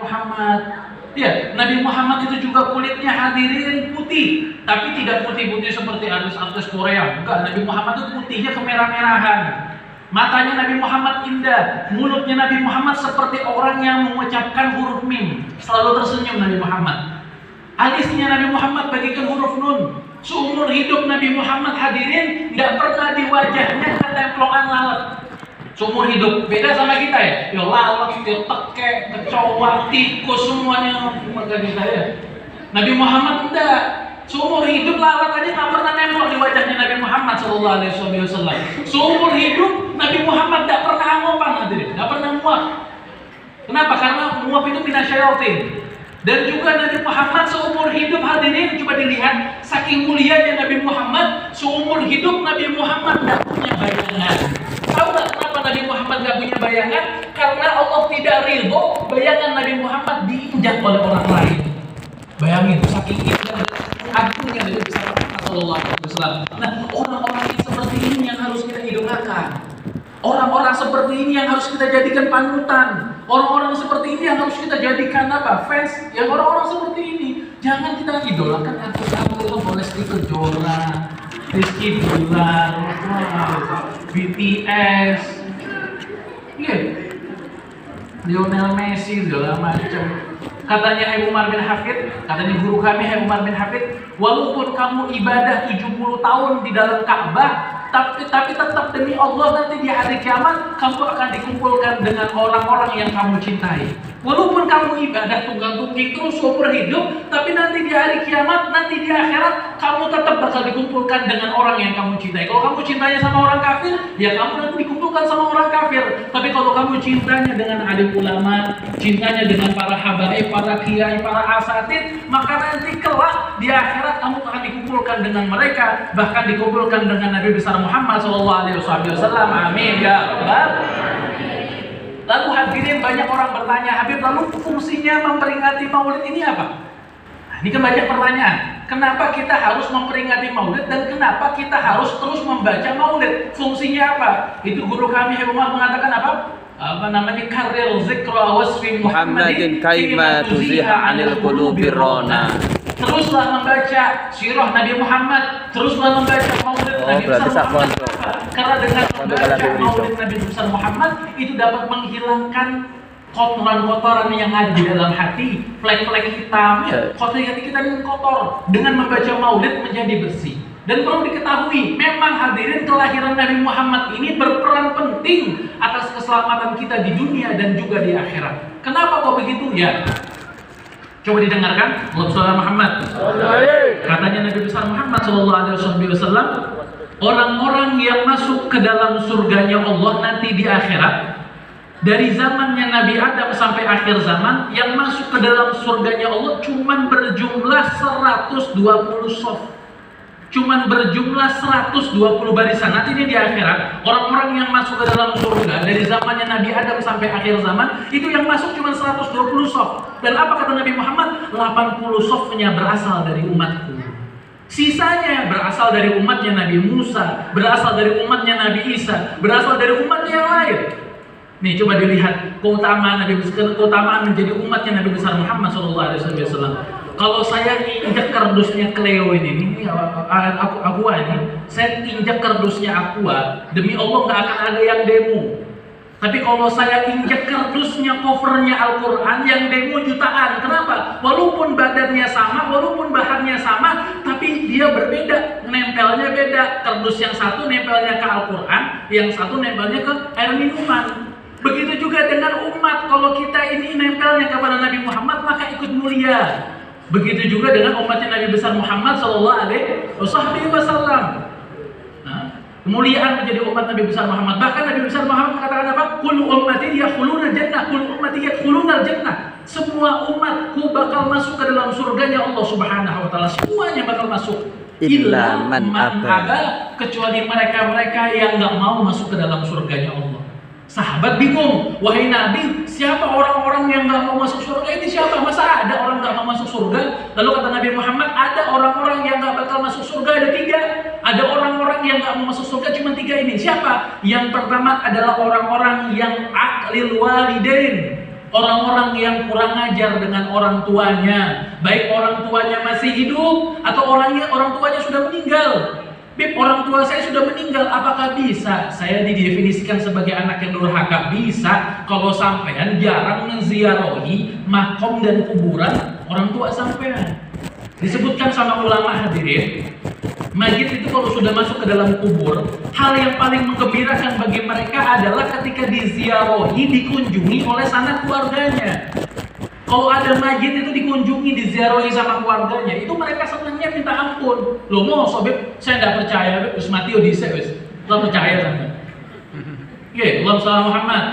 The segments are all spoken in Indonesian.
Muhammad. Ya, Nabi Muhammad itu juga kulitnya hadirin putih, tapi tidak putih-putih seperti artis-artis Korea. Enggak, Nabi Muhammad itu putihnya kemerah-merahan. Matanya Nabi Muhammad indah, mulutnya Nabi Muhammad seperti orang yang mengucapkan huruf mim, selalu tersenyum Nabi Muhammad. Alisnya Nabi Muhammad bagikan huruf nun. Seumur hidup Nabi Muhammad hadirin nggak pernah di wajahnya ketemplokan lalat. Seumur hidup, beda sama kita ya. Ya lalat, tekek, kecoa, tikus semuanya maka kita ya. Nabi Muhammad enggak. Seumur hidup lalat aja nggak pernah nempel di wajahnya Nabi Muhammad SAW. Seumur hidup Nabi Muhammad nggak pernah ngopan hadirin, nggak pernah muak. Kenapa? Karena muak itu minasyayatin. Dan juga Nabi Muhammad seumur hidup hadirin, coba dilihat saking mulianya Nabi Muhammad, seumur hidup Nabi Muhammad tidak punya bayangan. Tahu nggak kenapa Nabi Muhammad nggak punya bayangan? Karena Allah tidak ridho bayangan Nabi Muhammad diinjak oleh orang lain. Bayangin saking indah dan agungnya Nabi besar Muhammad SAW. Nah, orang-orang yang seperti ini yang harus kita idolakan. Orang-orang seperti ini yang harus kita jadikan panutan. Orang-orang seperti ini yang harus kita jadikan apa? Fans. Yang orang-orang seperti ini jangan kita idolakan artis-artis Lesti Kejora, Rizky Bilar, BTS, Lionel Messi, segala macam. Katanya Hai Umar bin Hafid, katanya guru kami Hai Umar bin Hafid, walaupun kamu ibadah 70 tahun di dalam Ka'bah, tapi tetap demi Allah nanti di hari kiamat kamu akan dikumpulkan dengan orang-orang yang kamu cintai. Walaupun kamu ibadah tunggang-tungging terus seumur hidup, tapi nanti di hari kiamat, nanti di akhirat kamu tetap bakal dikumpulkan dengan orang yang kamu cintai. Kalau kamu cintanya sama orang kafir, ya kamu nanti dikumpulkan sama orang kafir. Tapi kalau kamu cintanya dengan alim ulama, cintanya dengan para habaib, para kiai, para asatid, maka nanti kelak di akhirat kamu akan dikumpulkan dengan mereka, bahkan dikumpulkan dengan Nabi besar Muhammad SAW. Amin ya Rabbal. Lalu hadirin banyak orang bertanya, Habib, lalu fungsinya memperingati Maulid ini apa? Nah, ini kan banyak pertanyaan. Kenapa kita harus memperingati Maulid dan kenapa kita harus terus membaca Maulid? Fungsinya apa? Itu guru kami Umar mengatakan apa? Karir zikra wasfi Muhammadin kaima tuziha anil qulubir rona. Teruslah membaca sirah Nabi Muhammad, teruslah membaca Maulid Nabi besar Muhammad. Karena dengan membaca Maulid Nabi besar Muhammad itu dapat menghilangkan kotoran-kotoran yang ada di dalam hati, flek-flek hitam, kotor hati kita yang kotor. Dengan membaca Maulid menjadi bersih. Dan perlu diketahui, memang hadirin kelahiran Nabi Muhammad ini berperan penting atas keselamatan kita di dunia dan juga di akhirat. Kenapa kok begitu? Ya, coba didengarkan. Rasulullah Muhammad. Katanya Nabi besar Muhammad SAW, orang-orang yang masuk ke dalam surganya Allah nanti di akhirat, dari zamannya Nabi Adam sampai akhir zaman, yang masuk ke dalam surganya Allah cuman berjumlah 120 shaf. Cuman berjumlah 120 barisan. Nanti di akhirat, orang-orang yang masuk ke dalam surga dari zamannya Nabi Adam sampai akhir zaman, itu yang masuk cuma 120 shaf. Dan apa kata Nabi Muhammad? 80 shafnya berasal dari umatku. Sisanya berasal dari umatnya Nabi Musa, berasal dari umatnya Nabi Isa, berasal dari umatnya yang lain. Nih coba dilihat keutamaan menjadi umatnya Nabi besar Muhammad SAW. Kalau saya injak kardusnya Cleo ini Aqua ini, saya injak kardusnya Aqua, demi Allah nggak akan ada yang demo. Tapi kalau saya injak kardusnya covernya Al-Quran, yang demo jutaan. Kenapa? Walaupun badannya sama, walaupun bahannya sama, tapi dia berbeda, nempelnya beda. Kardus yang satu nempelnya ke Al-Quran, yang satu nempelnya ke air minuman. Begitu juga dengan umat, kalau kita ini nempelnya kepada Nabi Muhammad, maka ikut mulia. Begitu juga dengan umatnya Nabi besar Muhammad SAW. Nah, kemuliaan menjadi umat Nabi besar Muhammad. Bahkan Nabi besar Muhammad mengatakan apa? Kullu ummati yadkhuluna jannah, kullu ummati yadkhuluna jannah. Semua umatku bakal masuk ke dalam surganya Allah Subhanahu wa taala. Semuanya bakal masuk. Illa man aba, kecuali mereka-mereka yang enggak mau masuk ke dalam surganya Allah. Sahabat bingung, wahai Nabi, siapa orang-orang yang nggak mau masuk surga ini siapa? Masa ada orang nggak mau masuk surga? Lalu kata Nabi Muhammad, ada orang-orang yang nggak bakal masuk surga, ada 3. Ada orang-orang yang nggak mau masuk surga cuma 3 ini. Siapa? Yang pertama adalah orang-orang yang aqlil walidain, Orang-orang yang kurang ajar dengan orang tuanya, baik orang tuanya masih hidup atau orang tuanya sudah meninggal. Bib, orang tua saya sudah meninggal, apakah bisa saya didefinisikan sebagai anak yang durhaka? Bisa, kalau sampean jarang menziarahi makom dan kuburan orang tua sampean. Disebutkan sama ulama hadirin, mayit itu kalau sudah masuk ke dalam kubur, hal yang paling menggembirakan bagi mereka adalah ketika diziarahi, dikunjungi oleh sanak keluarganya. Kalau ada mayit itu dikunjungi, diziarahi sama keluarganya, itu mereka senangnya minta ampun. Loh mau sobib, saya tidak percaya, beb, mati odise, wes. Lo percaya sama? Oke, Allahumma sholli Muhammad.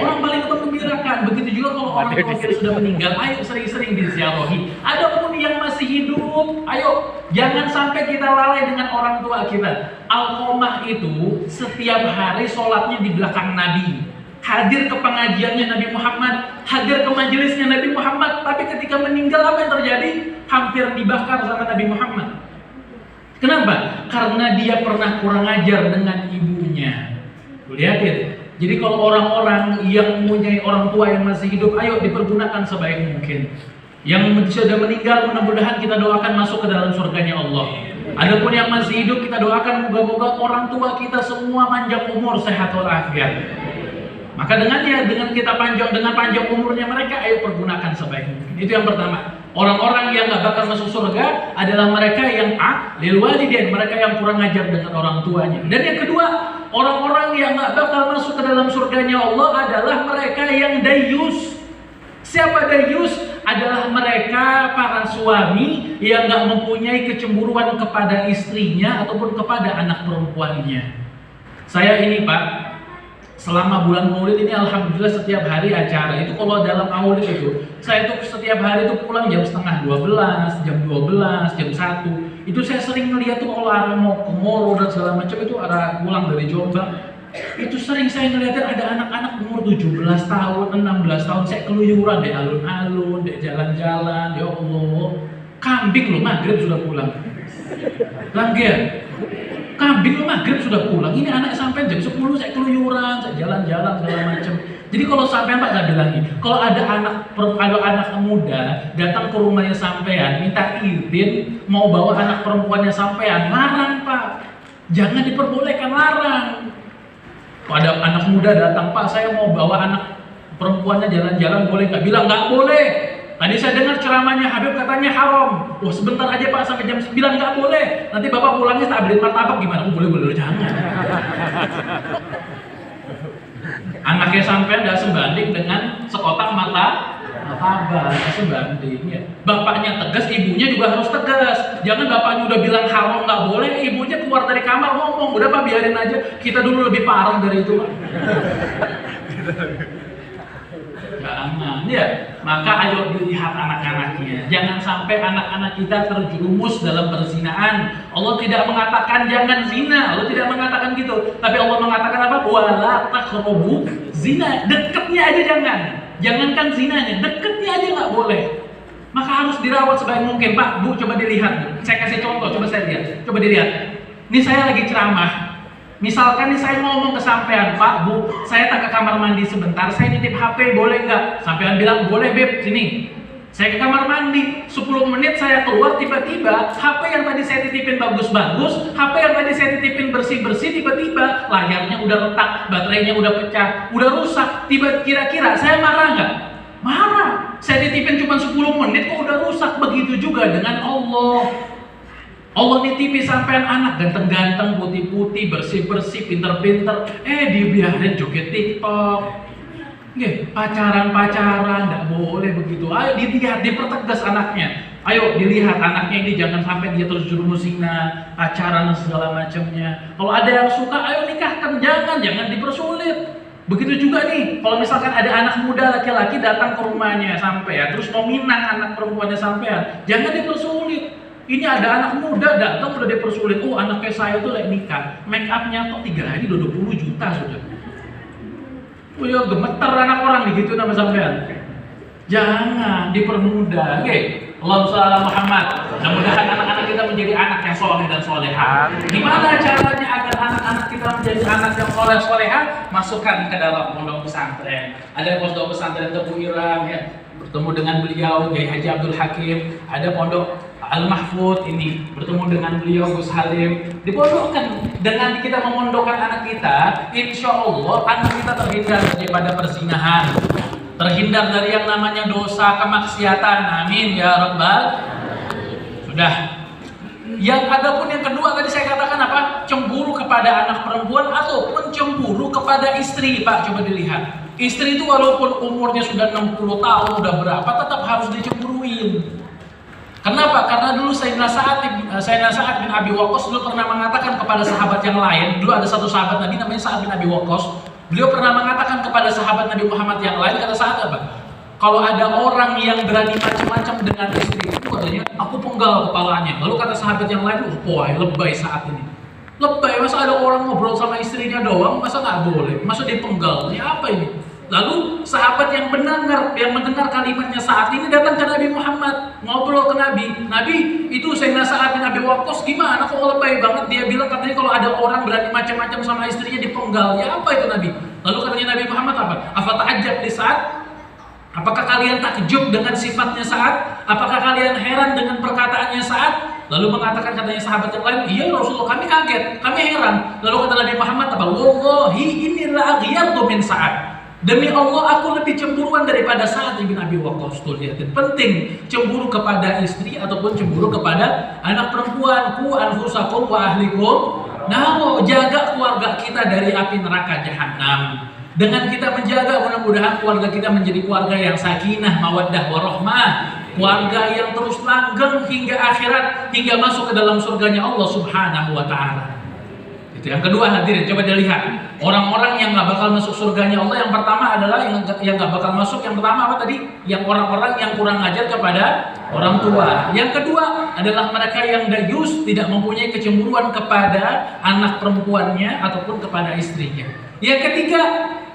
Orang paling menggembirakan. Begitu juga kalau orang tua kita sudah meninggal, ayo sering-sering diziarahi. Adapun yang masih hidup, ayo jangan sampai kita lalai dengan orang tua kita. Alqamah itu setiap hari sholatnya di belakang Nabi, hadir ke pengajiannya Nabi Muhammad, hadir ke majelisnya Nabi Muhammad. Tapi ketika meninggal apa yang terjadi? Hampir dibakar sama Nabi Muhammad. Kenapa? Karena dia pernah kurang ajar dengan ibunya. Lihatin. Jadi kalau orang-orang yang mempunyai orang tua yang masih hidup, ayo dipergunakan sebaik mungkin. Yang sudah meninggal, mudah-mudahan kita doakan masuk ke dalam surganya Allah. Adapun yang masih hidup, kita doakan moga-moga orang tua kita semua panjang umur, sehat walafiat. Maka dengan kita dengan panjang umurnya mereka, ayo pergunakan sebaik mungkin. Itu yang pertama. Orang-orang yang gak bakal masuk surga adalah mereka yang lil walidain, mereka yang kurang ajar dengan orang tuanya. Dan yang kedua, orang-orang yang gak bakal masuk ke dalam surganya Allah adalah mereka yang dayus. Siapa dayus? Adalah mereka para suami yang gak mempunyai kecemburuan kepada istrinya ataupun kepada anak perempuannya. Saya ini Pak, selama bulan Maulid ini alhamdulillah setiap hari acara. Itu kalau dalam Maulid itu, saya tuh setiap hari itu pulang jam setengah 12, jam 12, jam 1. Itu saya sering ngeliat tuh kalau arah mau ke Moro dan segala macam, itu arah pulang dari Jombang. Itu sering saya ngeliatin ada anak-anak umur 17 tahun, 16 tahun, saya keluyuran di alun-alun, di jalan-jalan. Ya Allah, kambing loh maghrib sudah pulang. Langgian. Kambing maghrib sudah pulang. Ini anak sampai jam 10 saya keluyuran, saya jalan-jalan segala macam. Jadi kalau sampean Pak nggak bilang nih, kalau ada anak muda datang ke rumahnya sampean minta izin mau bawa anak perempuannya sampean, larang Pak. Jangan diperbolehkan, larang. Kalau ada anak muda datang, Pak saya mau bawa anak perempuannya jalan-jalan, boleh nggak? Bilang nggak boleh. Tadi saya dengar ceramahnya Habib katanya haram. Wah sebentar aja Pak sampai jam 9 nggak boleh. Nanti Bapak pulangnya tak beliin martabak gimana? Oh, boleh jangan. Anaknya sampai nggak sebanding dengan sekotak martabak, nggak sebanding. Ya. Bapaknya tegas, ibunya juga harus tegas. Jangan bapaknya udah bilang haram nggak boleh, ibunya keluar dari kamar ngomong, udah Pak biarin aja. Kita dulu lebih parah dari itu Pak. Jangan, ya. Maka ayo dilihat anak-anaknya. Jangan sampai anak-anak kita terjerumus dalam perzinahan. Allah tidak mengatakan jangan zina. Allah tidak mengatakan gitu. Tapi Allah mengatakan apa? Wala taqrabu zina. Deketnya aja jangan. Jangankan zinanya, deketnya aja nggak boleh. Maka harus dirawat sebaik mungkin. Pak, Bu, coba dilihat. Saya kasih contoh, coba saya lihat. Coba dilihat. Ini saya lagi ceramah. Misalkan nih saya ngomong ke sampean, Pak, Bu, saya tak ke kamar mandi sebentar, saya nitip HP, boleh nggak? Sampean bilang, boleh Beb, sini. Saya ke kamar mandi, 10 menit saya keluar, tiba-tiba HP yang tadi saya titipin bagus-bagus, HP yang tadi saya titipin bersih-bersih, tiba-tiba layarnya udah retak, baterainya udah pecah, udah rusak. Kira-kira saya marah nggak? Marah. Saya titipin cuma 10 menit kok udah rusak. Begitu juga dengan Allah. Allah nitipi sampean anak ganteng-ganteng, putih-putih, bersih-bersih, pinter-pinter, dibiarin joget TikTok. Nggih, pacaran-pacaran, nggak boleh begitu. Ayo dilihat, dipertegas anaknya. Ayo dilihat anaknya ini jangan sampai dia terjerumus zina, pacaran dan segala macamnya. Kalau ada yang suka, ayo nikahkan, jangan dipersulit. Begitu juga nih, kalau misalkan ada anak muda laki-laki datang ke rumahnya sampean, terus mau minang anak perempuannya sampean, jangan dipersulit. Ini ada anak muda datang udah dipersulit. Oh anaknya saya tuh lagi nikah, make upnya kok 3 hari udah 20 juta sudah. Oh ya gemeter anak orang gitu nama sampean. Jangan dipermudah. Oke. Allahumma sholli ala Muhammad. Mudah-mudahan anak-anak kita menjadi anak yang soleh dan soleha. Gimana caranya agar anak-anak kita menjadi anak yang soleh soleha? Masukkan ke dalam pondok pesantren. Ada pondok pesantren Tebu Irang ya, bertemu dengan beliau Kiai Haji Abdul Hakim. Ada pondok Al-Mahfud ini bertemu dengan beliau Gus Halim. Dipondokkan, dengan kita memondokkan anak kita, insya Allah anak kita terhindar daripada perzinahan, terhindar dari yang namanya dosa kemaksiatan. Amin ya rabbal. Sudah. Yang adapun yang kedua tadi saya katakan apa? Cemburu kepada anak perempuan ataupun cemburu kepada istri. Pak, coba dilihat. Istri itu walaupun umurnya sudah 60 tahun, udah berapa, tetap harus dicemburuin. Kenapa? Karena dulu Sayyidina Sa'ad bin Abi Waqqas dulu pernah mengatakan kepada sahabat yang lain. Dulu ada satu sahabat Nabi namanya Sa'ad bin Abi Waqqas. Beliau pernah mengatakan kepada sahabat Nabi Muhammad yang lain, kata Sa'ad apa? Kalau ada orang yang berani macam-macam dengan istri itu, katanya, aku penggal kepalanya. Lalu kata sahabat yang lain, wah lebay saat ini. Lebay, masa ada orang ngobrol sama istrinya doang, masa nggak boleh? Masa dipenggal? Ini apa ini? Lalu sahabat yang mendengar kalimatnya saat ini datang ke Nabi Muhammad, ngobrol ke Nabi. Nabi, itu Sayyidina Sa'ad bin Abi Waqqas gimana? Kok lebay banget? Dia bilang katanya kalau ada orang berani macam-macam sama istrinya dipenggal. Ya apa itu Nabi? Lalu katanya Nabi Muhammad apa? Afata'ajjab li Sa'ad? Apakah kalian takjub dengan sifatnya Sa'ad? Apakah kalian heran dengan perkataannya Sa'ad? Lalu mengatakan katanya sahabat yang lain, iya Rasulullah, kami kaget, kami heran. Lalu kata Nabi Muhammad apa? Wallahi inilah aghyartu min Sa'ad. Demi Allah aku lebih cemburuan daripada Sa'ad bin Abi Waqqas. Tuh lihatin, penting cemburu kepada istri ataupun cemburu kepada anak perempuan. Ku anfusakum wa ahlikum. Nah, jaga keluarga kita dari api neraka jahanam. Dengan kita menjaga, mudah-mudahan keluarga kita menjadi keluarga yang sakinah, mawaddah, warahmah, keluarga yang terus langgeng hingga akhirat, hingga masuk ke dalam surganya Allah Subhanahu wa Ta'ala. Itu yang kedua, hadirin, coba dilihat orang-orang yang nggak bakal masuk surganya Allah. Yang pertama adalah yang nggak bakal masuk. Yang pertama apa tadi? Yang orang-orang yang kurang ajar kepada orang tua. Yang kedua adalah mereka yang dayus, tidak mempunyai kecemburuan kepada anak perempuannya ataupun kepada istrinya. Yang ketiga,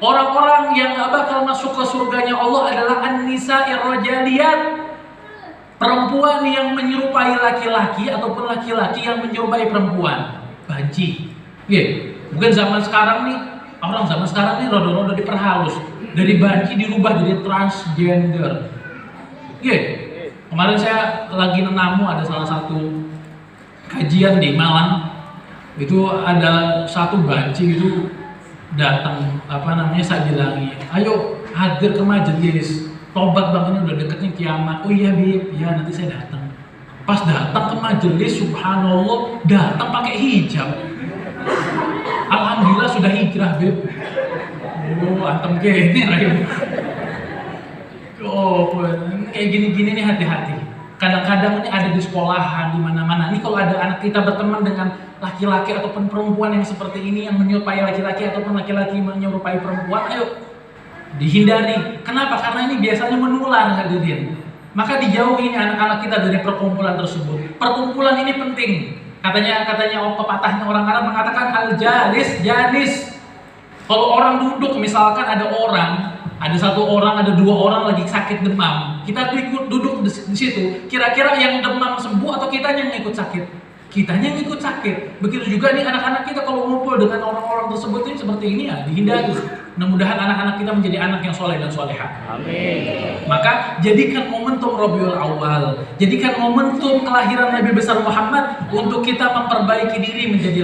orang-orang yang nggak bakal masuk ke surganya Allah adalah an-nisa'ir rajaliyat, perempuan yang menyerupai laki-laki ataupun laki-laki yang menyerupai perempuan. Banci. Mungkin zaman sekarang nih, orang zaman sekarang nih rodo-rodo diperhalus, dari banci dirubah jadi transgender. Kemarin saya lagi nenamu, ada salah satu kajian di Malang, itu ada satu banci itu datang, saya bilangi, ayo hadir ke majelis, tobat bang, ini udah deketnya kiamat. Oh iya Bib, ya nanti saya datang. Pas datang ke majelis, subhanallah, datang pakai hijab. Alhamdulillah sudah hijrah Bib. Oh antem gini Rahim. Oh kayak gini-gini nih, hati-hati. Kadang-kadang ini ada di sekolahan, di mana-mana. Ini kalau ada anak kita berteman dengan laki-laki ataupun perempuan yang seperti ini, yang menyerupai laki-laki ataupun laki-laki menyerupai perempuan, ayo dihindari. Kenapa? Karena ini biasanya menular, hadirin. Maka dijauhi ini anak-anak kita dari perkumpulan tersebut. Perkumpulan ini penting. Katanya pepatahnya orang Arab mengatakan al-jalis janis. Kalau orang duduk, misalkan ada satu orang, ada dua orang lagi sakit demam, kita ikut duduk di situ. Kira-kira yang demam sembuh atau kitanya yang ikut sakit? Kitanya yang ikut sakit. Begitu juga nih anak-anak kita kalau ngumpul dengan orang-orang tersebut ini seperti ini, ya dihindari. Mudah-mudahan anak-anak kita menjadi anak yang soleh dan soleha. Amin. Maka jadikan momentum Rabiul Awal, jadikan momentum kelahiran Nabi besar Muhammad untuk kita memperbaiki diri menjadi